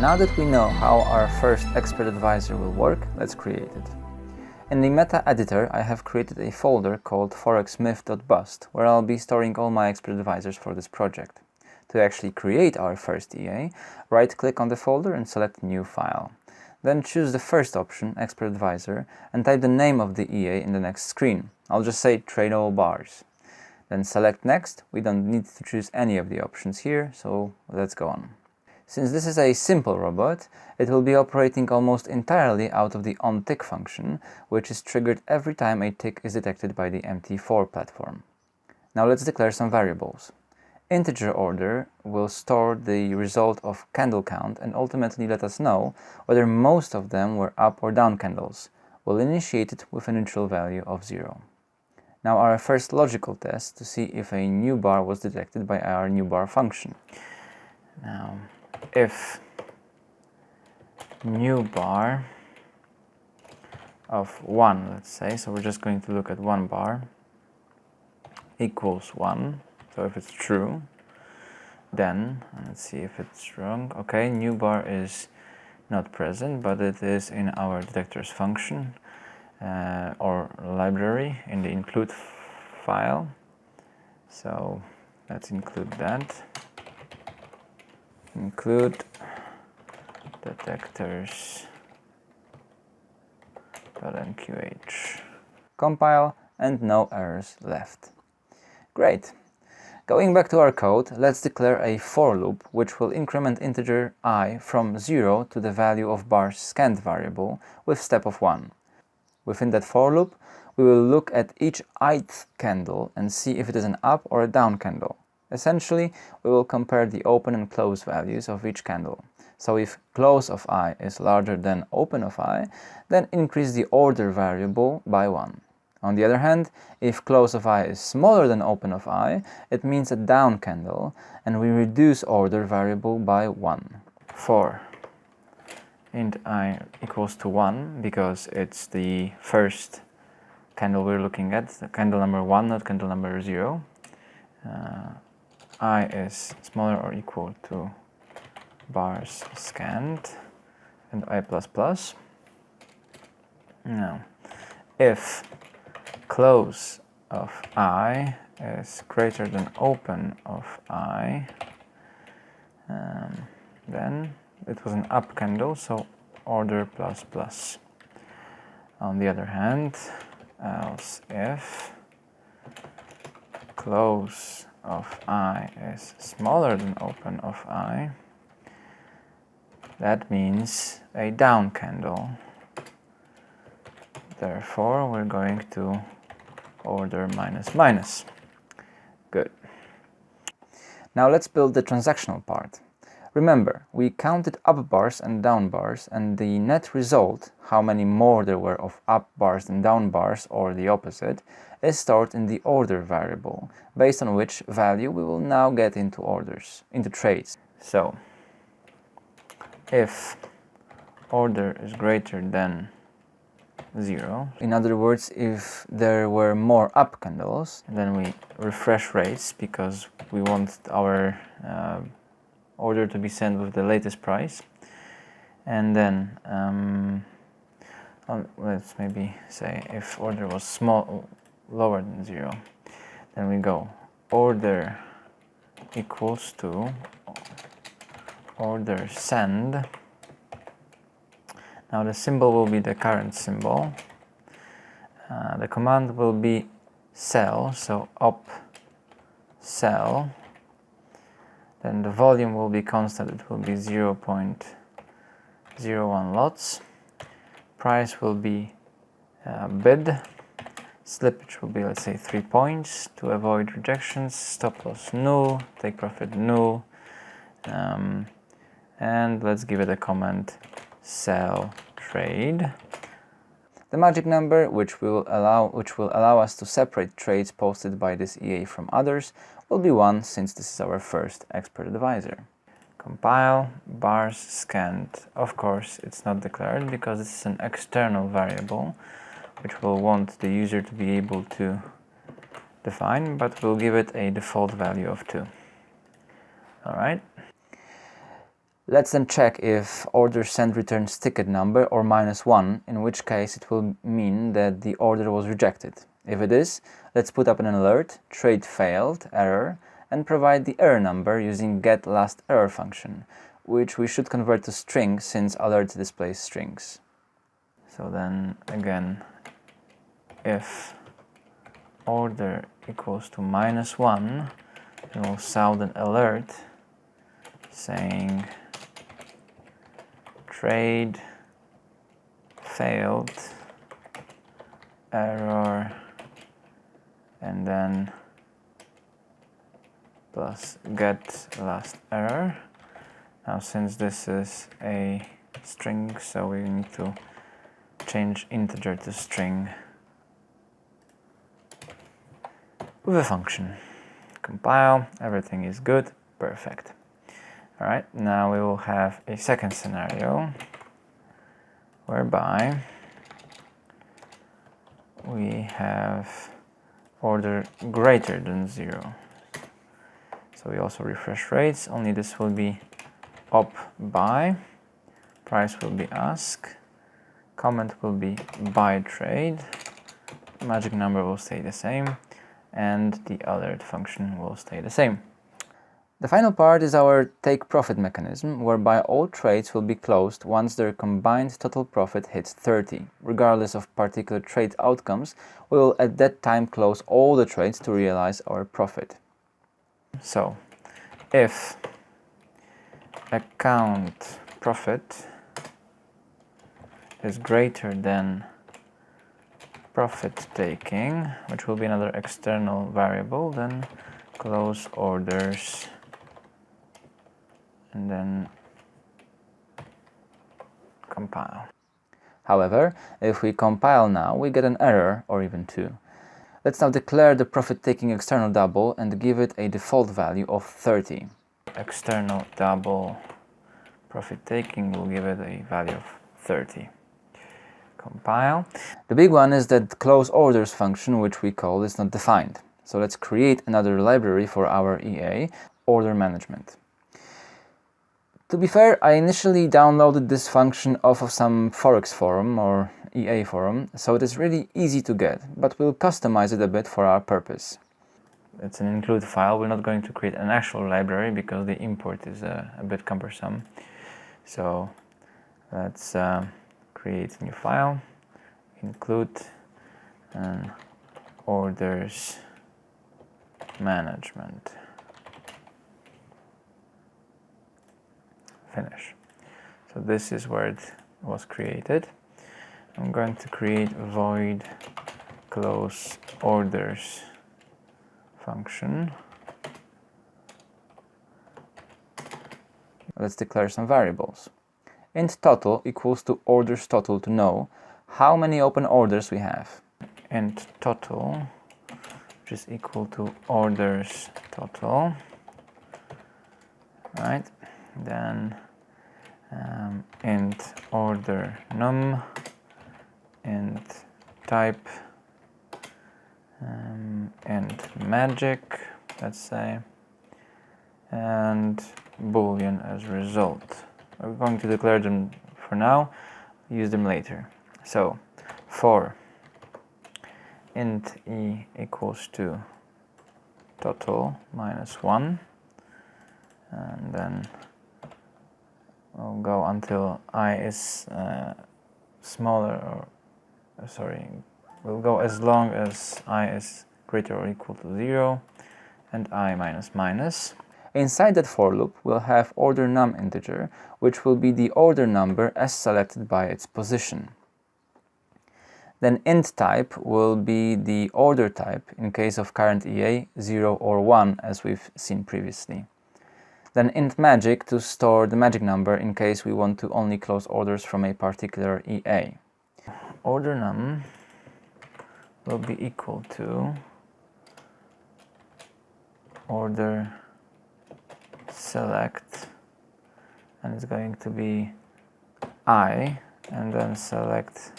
Now that we know how our first expert advisor will work, let's create it. In the meta editor, I have created a folder called ForexMyth.Bust, where I'll be storing all my expert advisors for this project. To actually create our first EA, right-click on the folder and select New File. Then choose the first option, Expert Advisor, and type the name of the EA in the next screen. I'll just say TradeAllBars. Then select Next. We don't need to choose any of the options here, so let's go on. Since this is a simple robot, it will be operating almost entirely out of the OnTick function, which is triggered every time a tick is detected by the MT4 platform. Now let's declare some variables. Integer order will store the result of candle count and ultimately let us know whether most of them were up or down candles. We'll initiate it with a neutral value of 0. Now our first logical test to see if a NewBar was detected by our NewBar function. Now, if NewBar of 1, let's say, so we're just going to look at 1 bar, equals 1, so if it's true, then, let's see if it's wrong, okay, NewBar is not present, but it is in our detectors function or library in the include file, so let's include that. Include detectors.nqh. Compile, and no errors left. Great. Going back to our code, let's declare a for loop which will increment integer I from 0 to the value of bar's scanned variable with step of 1. Within that for loop, we will look at each ith candle and see if it is an up or a down candle. Essentially, we will compare the open and close values of each candle. So if close of I is larger than open of I, then increase the order variable by 1. On the other hand, if close of I is smaller than open of I, it means a down candle, and we reduce order variable by 1. For int I equals to 1, because it's the first candle we're looking at, the candle number 1, not candle number 0. I is smaller or equal to bars scanned and I++. Now, if close of I is greater than open of I, then it was an up candle, so order ++. On the other hand, else if close of I is smaller than open of I, that means a down candle. Therefore, we're going to order --. Good. Now let's build the transactional part. Remember, we counted up bars and down bars, and the net result, how many more there were of up bars than down bars, or the opposite, is stored in the order variable, based on which value we will now get into orders, into trades. So, if order is greater than 0, in other words, if there were more up candles, then we refresh rates because we want our order to be sent with the latest price. And then let's maybe say if order was lower than 0, then we go order equals to order send. Now the symbol will be the current symbol. The command will be sell, so op sell. Then the volume will be constant, it will be 0.01 lots. Price will be bid. Slippage will be, let's say, 3 points to avoid rejections. Stop loss null, take profit null. And let's give it a comment sell trade. The magic number, which will allow us to separate trades posted by this EA from others, will be 1, since this is our first expert advisor. Compile, bars scanned. Of course, it's not declared because this is an external variable, which we'll want the user to be able to define, but we'll give it a default value of 2. Alright. Let's then check if order sent returns ticket number or -1, in which case it will mean that the order was rejected. If it is, let's put up an alert, trade failed, error, and provide the error number using getLastError function, which we should convert to string since alert displays strings. So then again, if order equals to -1, then we'll sound an alert saying trade failed, error, and then plus getLastError. Now since this is a string, so we need to change integer to string with a function. Compile, everything is good, perfect. Alright, now we will have a second scenario whereby we have order greater than 0. So we also refresh rates, only this will be op buy, price will be ask, comment will be buy trade, magic number will stay the same, and the alert function will stay the same. The final part is our take profit mechanism, whereby all trades will be closed once their combined total profit hits 30. Regardless of particular trade outcomes, we will at that time close all the trades to realize our profit. So, if account profit is greater than profit taking, which will be another external variable, then close orders and then compile. However, if we compile now, we get an error or even 2. Let's now declare the profit-taking external double and give it a default value of 30. External double profit-taking will give it a value of 30. Compile. The big one is that CloseOrders function, which we call, is not defined. So let's create another library for our EA, order management. To be fair, I initially downloaded this function off of some Forex forum or EA forum, so it is really easy to get, but we'll customize it a bit for our purpose. It's an include file. We're not going to create an actual library because the import is a bit cumbersome. So let's create a new file, include orders management. Finish. So this is where it was created. I'm going to create void CloseOrders function. Let's declare some variables. Int total equals to orders total to know how many open orders we have. Int total, which is equal to orders total. Right. Then int order num, int type, int magic, let's say, and boolean as result. We're going to declare them for now, use them later. So for int e equals to total minus 1, and then we'll go until I is smaller, or we'll go as long as I is greater or equal to 0 and I minus minus. Inside that for loop, we'll have order num integer, which will be the order number as selected by its position. Then int type will be the order type in case of current EA, 0 or 1, as we've seen previously. Then int magic to store the magic number in case we want to only close orders from a particular EA. Order num will be equal to order select, and it's going to be I, and then select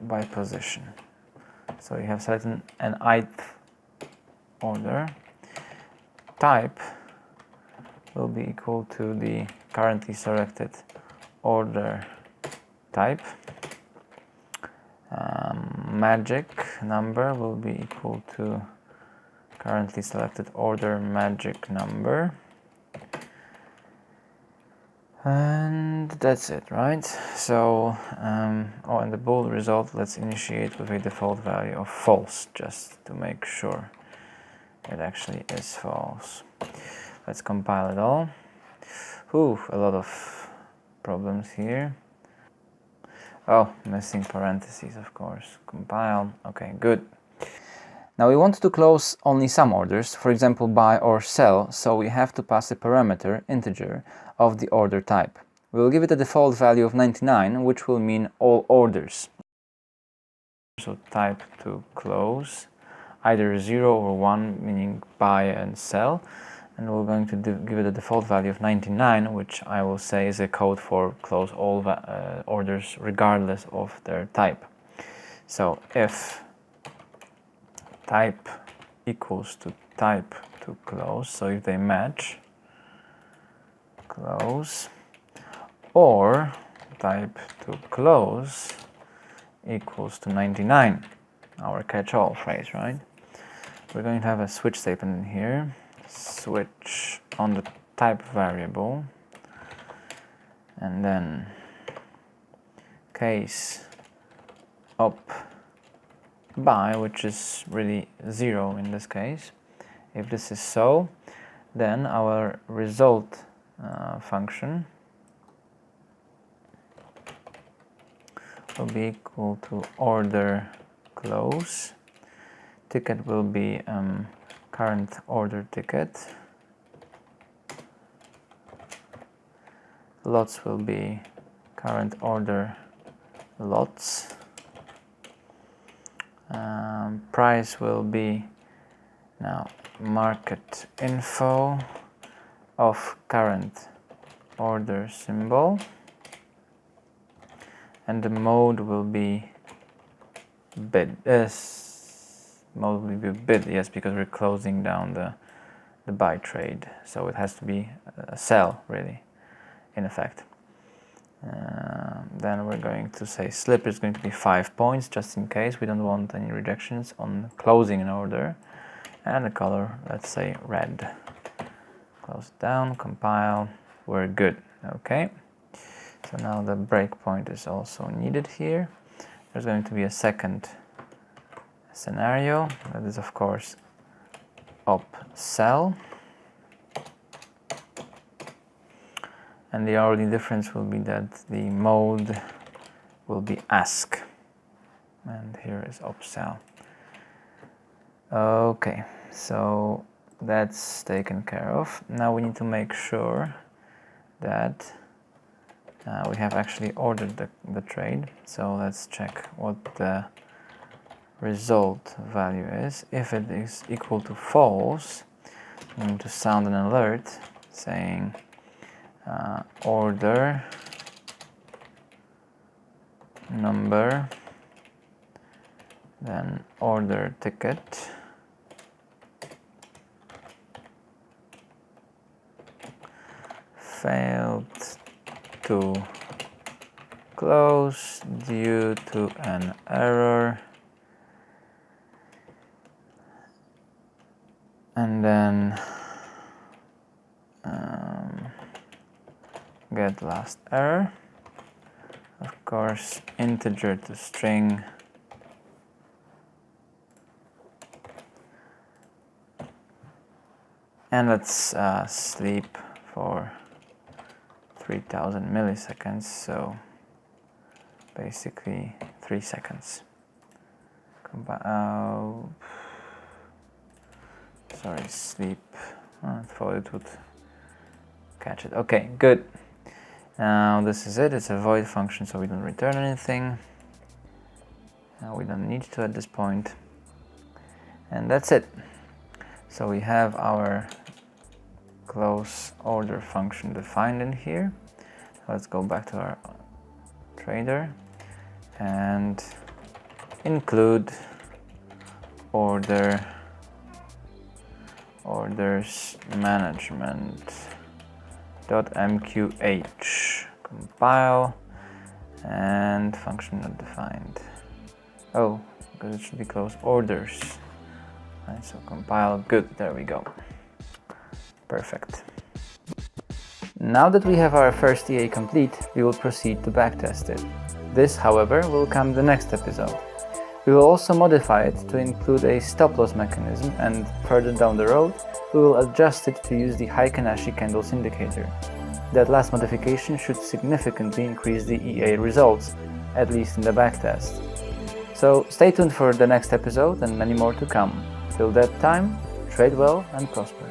by position. So you have selected an ith order. Type will be equal to the currently selected order type. Magic number will be equal to currently selected order magic number. And that's it, right? So, and the bool result, let's initiate with a default value of false, just to make sure it actually is false. Let's compile it all. Ooh, a lot of problems here. Oh, missing parentheses, of course. Compile, okay, good. Now we want to close only some orders, for example buy or sell, so we have to pass a parameter, integer, of the order type. We will give it a default value of 99, which will mean all orders. So type to close, either 0 or 1, meaning buy and sell, and we're going to give it a default value of 99, which I will say is a code for close all orders regardless of their type. So if type equals to type to close, so if they match, close, or type to close equals to 99, our catch-all phrase, right? We're going to have a switch statement in here, switch on the type variable, and then case up buy, which is really 0 in this case. If this is so, then our result function will be equal to order close. Ticket will be current order ticket. Lots will be current order lots. Price will be now market info of current order symbol, and the mode will be bid. Mode will be bid, yes, because we're closing down the buy trade, so it has to be a sell, really, in effect. Then we're going to say slip is going to be 5 points, just in case we don't want any rejections on closing an order. And the color, let's say red. Close it down, compile, we're good. Okay, so now the breakpoint is also needed here. There's going to be a second scenario, that is of course up sell. And the only difference will be that the mode will be ask. And here is upsell. Okay, so that's taken care of. Now we need to make sure that we have actually ordered the trade. So let's check what the result value is. If it is equal to false, we need to sound an alert saying order number, then order ticket, failed to close due to an error, and then get last error, of course integer to string, and let's sleep for 3000 milliseconds, so basically 3 seconds. Sorry, sleep. I thought it would catch it. Okay, good. Now this is it. It's a void function, so we don't return anything. We don't need to at this point. And that's it. So we have our close order function defined in here. Let's go back to our trader and include orders management .mqh. Compile, and function not defined. Oh, because it should be CloseOrders. Right, so compile, good, there we go. Perfect. Now that we have our first EA complete, we will proceed to backtest it. This, however, will come the next episode. We will also modify it to include a stop-loss mechanism, and further down the road, we will adjust it to use the Heikin-Ashi candles indicator. That last modification should significantly increase the EA results, at least in the backtest. So stay tuned for the next episode and many more to come. Till that time, trade well and prosper.